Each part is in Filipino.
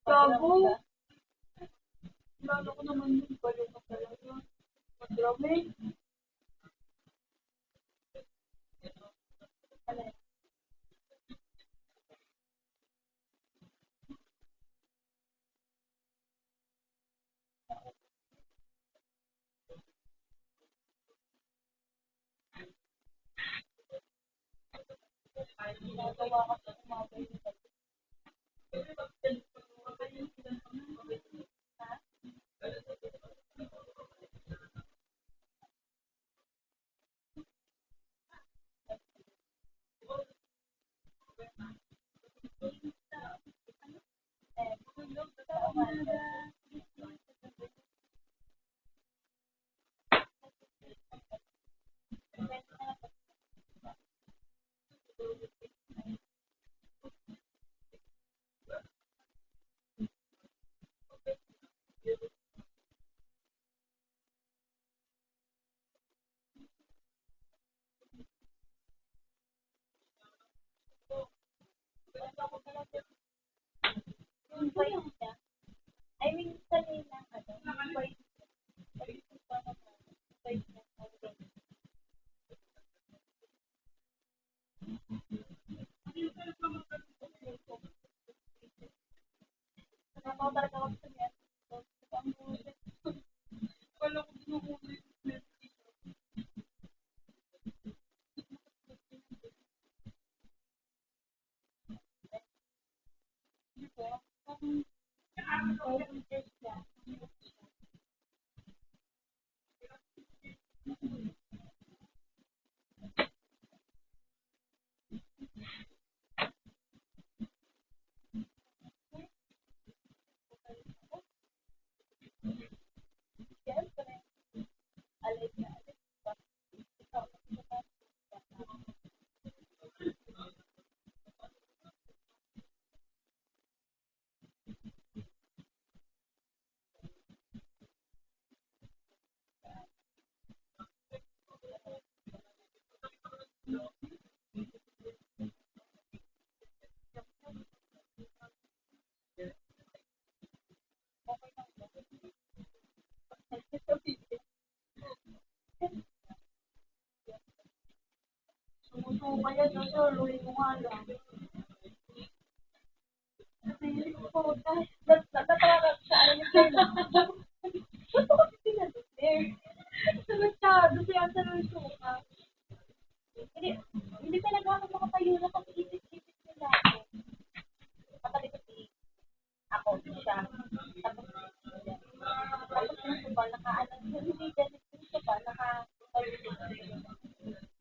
Gago. Lalo ko naman yung balo ko talaga. Madrami. Yung vibe niya. I mean, kanina, yung vibe niya. Kasi kung paano vibe niya. Nakakaw talaga ako sa niya. Sumusuka yan, luloy mo nga lang. Kasi ko, natawa sa ano ni Kayla. Ba't ko kasi pinadot there? Sunod siya, gusto yan sa suka. Hindi, hindi talaga ako makatayo na kasi isip-isip nila ako. Matalikot ako, siya. Tapos, tapos yung suba, naka-ano, hindi ganit yung suba,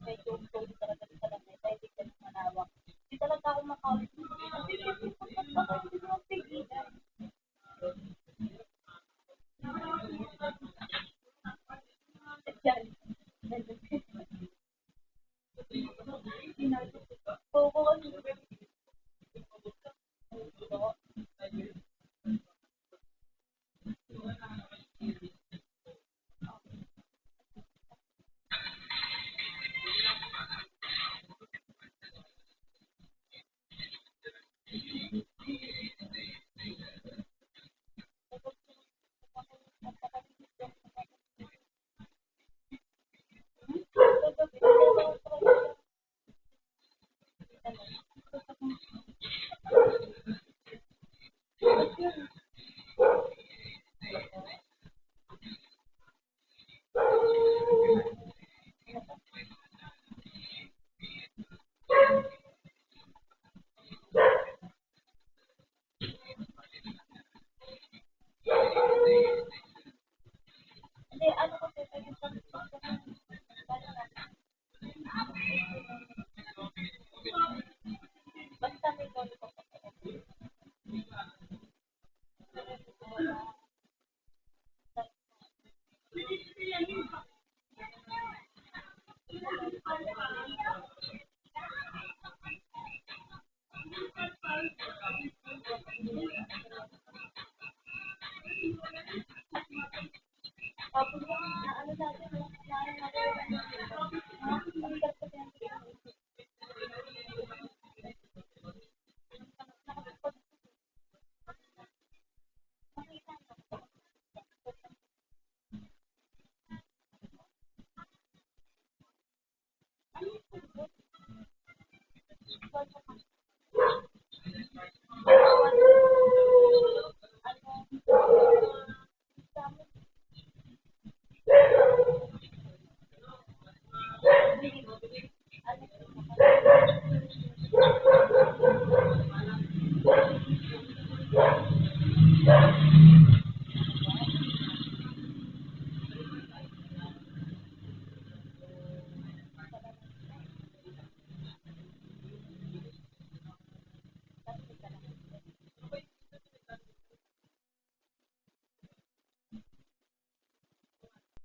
may tungtong talaga sa lamay, dahil hindi ka malawak. Hindi talaga ako makawit. Kasi ako hindi ko mapigilan. Yan. Oo, kasi hindi, ano kasi, basta may lollipop. Tapos, ano natin,